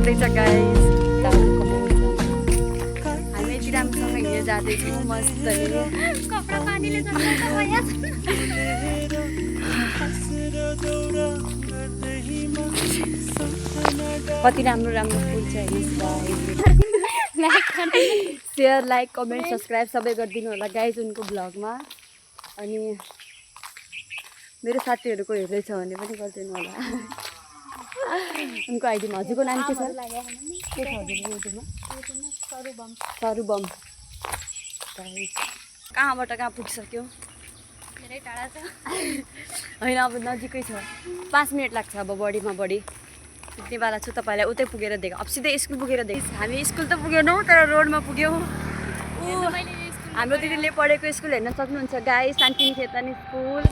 लाग्दैछ गाइस। हामी यति राम्रोसँग हिँडेर जाँदैछौँ मजाले। कपडा पानीले जस्तो भइया छ। कति राम्रो राम्रो फुल छ हेर्नुहोस् guys. Share like comment subscribe सबै गरिदिनु होला गाइस उनको ब्लगमा। अनि मेरो साथीहरूको हेर्दैछ भने पनि गरिदिनु होला। उनको आइडीमा हजुरको नाम के छ? के छ हजुरको युट्युबमा? सरुबम। कहाँबाट कहाँ पुगिसक्यो? धेरै टाढा छ। होइन अब नजिकै छ। 5 मिनट लाग्छ अब बढीमा बढी पुग्नेवाला छु। तपाईँलाई उतै पुगेर देखाउँ। अब सिधै स्कुल पुगेर देखाउँ। हामी स्कुल त पुगेनौँ तर रोडमा पुग्यौँ। हाम्रो दिदीले पढेको स्कुल हेर्न सक्नुहुन्छ गाइस, शान्तिनिकेतन स्कुल।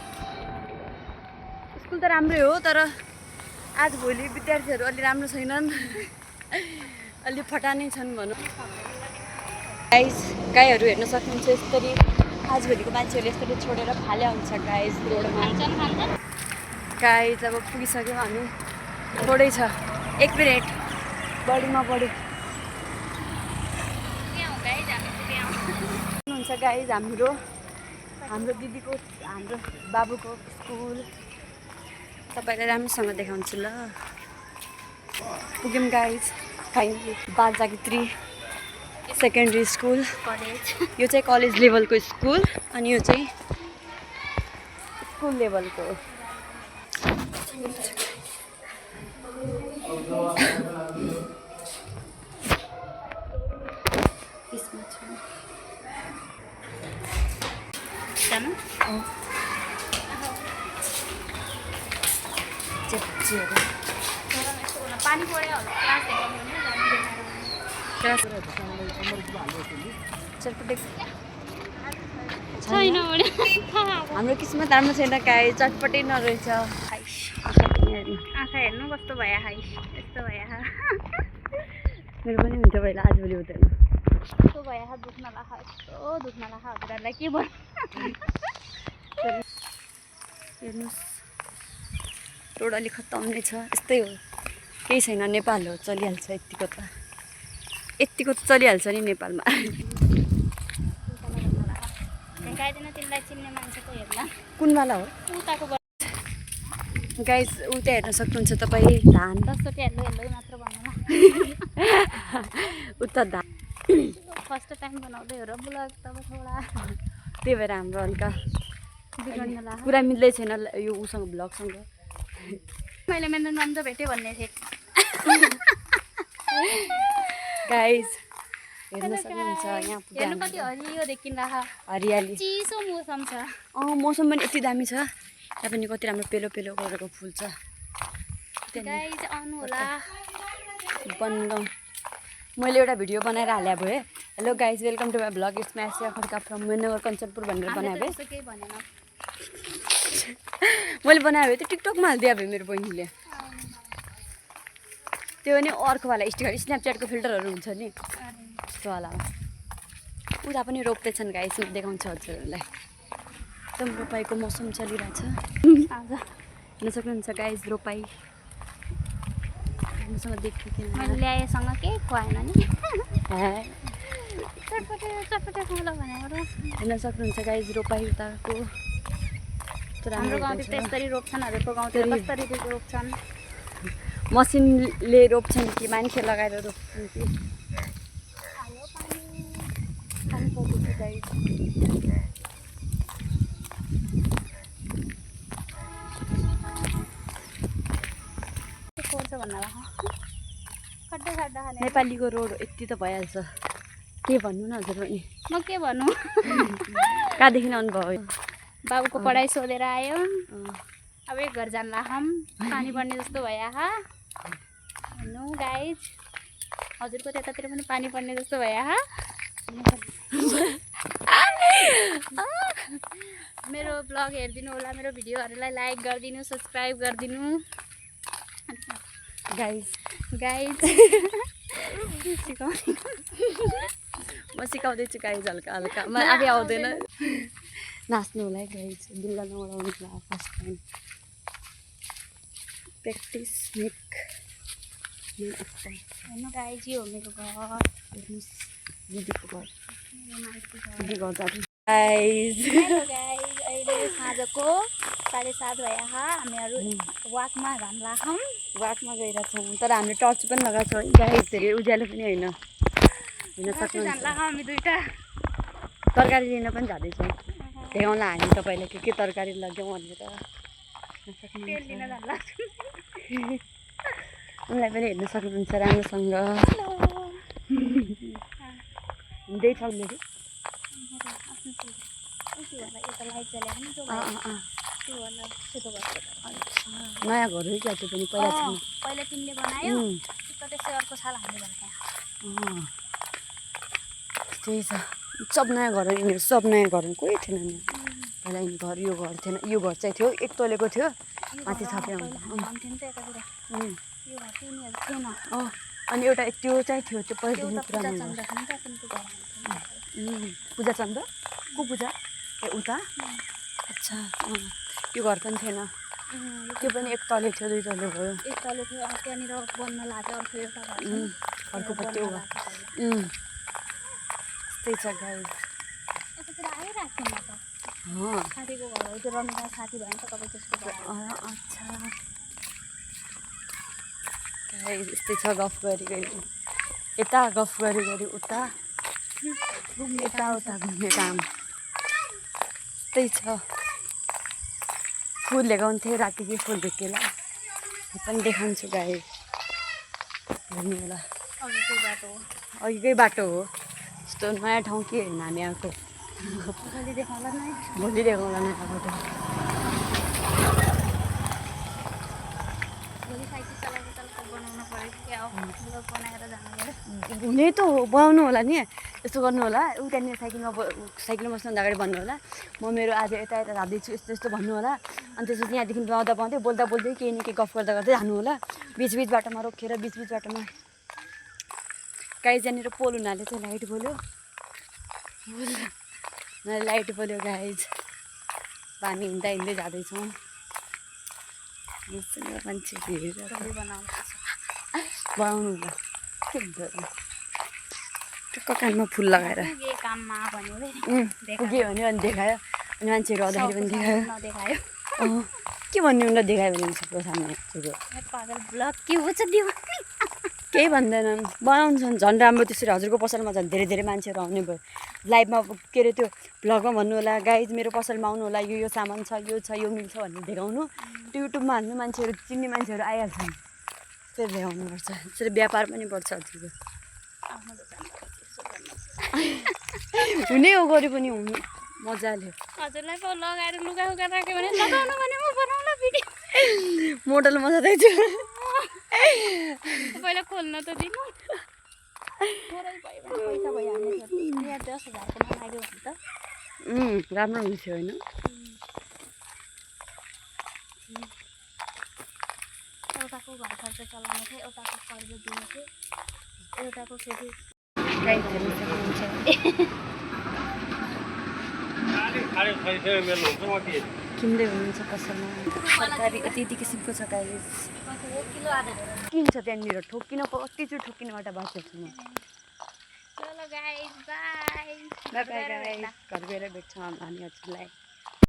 स्कुल त राम्रै हो तर आजभोलि विद्यार्थीहरू अलि राम्रो छैनन्। अलि फटानै छन् भनौँ। गाइस गाईहरू हेर्न सक्नुहुन्छ यसरी आजभोलिको मान्छेहरूले यसरी छोडेर फाल्या हुन्छ गाइस रोडमा। गाइस अब पुगिसक्यौँ हामी। थोरै छ 1 मिनट बढीमा बढी हुन्छ गाइस। हाम्रो दिदीको हाम्रो बाबुको स्कुल तपाईँलाई राम्रोसँग देखाउँछु ल। पुग्यौँ guys finally. Baljagriti secondary school college. यो चाहिँ कलेज लेभलको स्कुल अनि यो चाहिँ स्कुल लेभलको। पानी पऱ्यो होला क्लास छैन हाम्रो किस्मत राम्रो छैन गाई। चटपटै नरहेछ। आँखा हेर्नु कस्तो भयो हाइस यस्तो भयो मेरो पनि हुन्छ पहिला आजभोलि हुँदैन। यस्तो भयो दुख्न लाखा यस्तो दुख्न लाखा हजुरहरूलाई के भन्नु। हेर्नुहोस् रोड अलिक खत्तम नै छ। यस्तै हो केही छैन। नेपाल हो चलिहाल्छ। यतिको त चलिहाल्छ नि नेपालमा। गाइदिन तिमीलाई चिन्ने मान्छेको हेर्ला कुनवाला हो उताको गाइस? उता हेर्न सक्नुहुन्छ तपाईँ धान। जस्तो हेर्नु हेर्नु मात्र भन्नु उता धान। फर्स्ट टाइम बनाउँदै हो र ब्लग तब थोडा त्यही भएर हाम्रो हल्का बिग्रन ला पुरा मिल्दै छैन यो उसँग ब्लगसँग। मैले मेरो नन्द भेटेँ भन्ने थिएँ गाइस हेर्न सक्नुहुन्छ यहाँ हेर्नु कति हरियो देखिँदा हरियाली चिसो मौसम छ। मौसम पनि यति दामी छ। त्यहाँ पनि कति राम्रो पेलो पेलो गरेको फुल छ। गाइस आउनु होला बनगाउँ। मैले एउटा भिडियो बनाएर हाले भए। Hello guys welcome to my blog. It's my Asia Khadka from Mengar Kanchanpur भनेर बनाए भए। केही भनेन मैले बनायो भए त्यो टिकटकमा हालिदिए भए मेरो बहिनीले। त्यो पनि अर्कोवाला स्टिकर स्न्यापच्याटको फिल्टरहरू हुन्छ नि त्यस्तोवाला। उता पनि रोप्दैछन् गाइस देखाउँछु हजुरहरूलाई। एकदम रोपाइको मौसम चलिरहेछ। हेर्न सक्नुहुन्छ गाइस रोपाइ राम्रोसँग देखिँदैन। मैले ल्याएसँग केही खुवाएन नि चटपटे चटपटे खाउँला भनेर। हेर्न सक्नुहुन्छ गाइस रोपाइ उताको। हाम्रो गाउँतिर त यसरी रोप्छन् अरूको गाउँतिर कसरी रोप्छन्? मसिनले रोप्छन् कि मान्छे लगाएर रोप्छन् कि? नेपालीको रोड यति त भइहाल्छ। के भन्नु न हजुर पनि? म के भन्नु कहाँदेखि आउनुभयो? बाबुको पढाइ सोधेर आयो। अब एक घर जान लाखम पानी पर्ने जस्तो भयो हेर्नु गाइस। हजुरको त्यतातिर पनि पानी पर्ने जस्तो भयो मेरो ब्लग हेरिदिनु होला। मेरो भिडियोहरूलाई लाइक गरिदिनु सब्सक्राइब गरिदिनु गाइस। म सिकाउँदैछु गाइस हल्का हल्का। म आफै आउँदैन। नाच्नु होला है गाइस। बिल्ला नउडाउनु होला फर्स्ट टाइम। प्र्याक्टिस मेक हेर्नु गाइज यो हो मेरो घर हेर्नुहोस् दिदीको घर मेरो माइती घर दिदी घर जानु गाइज हेलो गाइज अहिले साँझको 7:30 भयो हामीहरू वाकमा घाम लाग्छौँ वाकमा गइरहेछौँ तर हामीले टर्च पनि लगाएको छौँ गाइज धेरै उज्यालो पनि होइन सक्नुहुन्छ हामी दुईटा तरकारी लिन पनि जाँदैछौँ देखाउँला हामी तपाईँलाई के तरकारी लग्यौँ भनेर तेल लिन जान लाग्छौँ उनलाई पनि हेर्न सक्नुहुन्छ राम्रोसँग हिँड्दै छौँ मेरो नयाँ घर हो क्या त्यो पनि पहिला छैन पहिला तिमीले बनायो त्यसै अर्को साल हामीले बनायो त्यही छ सब नयाँ घर यिनीहरू सब नयाँ घर कोही थिएन नि पहिला घर यो घर थिएन यो घर चाहिँ थियो एक तलेको थियो माथि छाप्यो अनि एउटा त्यो चाहिँ थियो त्यो पहिला पूजा चन्द को पूजा ए उता अच्छा त्यो घर पनि थिएन त्यो पनि एक तले थियो दुई तले भयो एक तले थियो त्यहाँनिर बन्न लाग्यो अर्को एउटा अर्को पट्टि त्यही छ गाइस यतातिर आइरहेको थिएन त साथीको घर हो त्यो रमिता साथी भयो नि त तपाईँ त्यसको घर अच्छा गाइस यस्तै छ गफ गरी गरी यता गफ गरी गरी उता यताउता घुम्ने काम त्यही छ फुल ल्याउँथेँ रातिकै फुल भेटेला त्यो पनि देखाउँछु गाइस हेर्नु होला अघिकै बाटो हो यस्तो नयाँ ठाउँ के हेर्नु हामी आएको भोलि देखाउँला नयाँ बाटो हुने त हो बनाउनु होला नि यस्तो गर्नु होला ऊ त्यहाँनिर साइकलमा बस्नु अगाडि भन्नु होला म मेरो आज यता यता जाँदैछु यस्तो यस्तो भन्नु होला अनि त्यसपछि यहाँदेखि पाउँदा पाउँदै बोल्दा बोल्दै केही न केही गफ गर्दा गर्दै जानु होला बिचबिच बाटोमा रोकेर बिचबिच बाटोमा गाई त्यहाँनिर पोल हुनाले चाहिँ लाइट बोल्यो लाइट बोल्यो गाइज हामी हिँड्दा हिँड्दै जाँदैछौँ मान्छे बनाउनु होला के हुन्छ टक्क कानमा फुल लगाएर पुग्यो भने अनि देखायो अनि मान्छेहरू आउँदाखेरि पनि देखायो के भन्ने उनीलाई देखायो भने सबको सामने केही भन्दैनन् बनाउँछन् झन् राम्रो त्यसरी हजुरको पसलमा झन् धेरै धेरै मान्छेहरू आउने भयो लाइभमा के अरे त्यो भ्लगमा भन्नु होला गाइज मेरो पसलमा आउनु होला यो सामान छ यो मिल्छ भनेर देखाउनु त्यो युट्युबमा हाल्नु मान्छेहरू चिन्ने मान्छेहरू आइहाल्छन् त्यसरी देखाउनुपर्छ त्यसरी व्यापार पनि बढ्छ हजुरको हुने हो गऱ्यो पनि हुनु मजाले हजुरलाई पो लगाएर लुगा उगा राख्यो भने लगाउनु भने म बनाउला भिडियो मोडल मजा रहेछ पहिला खोल्न त दिनु पैसा भइहाल्ने 10,000को लाग्यो भने त राम्रो हुन्थ्यो होइन एउटाको घर खर्च चलाउनु थियो एउटाको कर्ज दिनु थियो एउटाको फेरि किन्दै हुनुहुन्छ पसलमा तरकारी यति यति किसिमको छ गाइस किन्छ त्यहाँनिर ठोकिन कतिचोटि ठोकिनबाट बाँचेको छु म चलो गाइस बाई बाई बाई घर गएर भेट्छौँ हामी हजुरलाई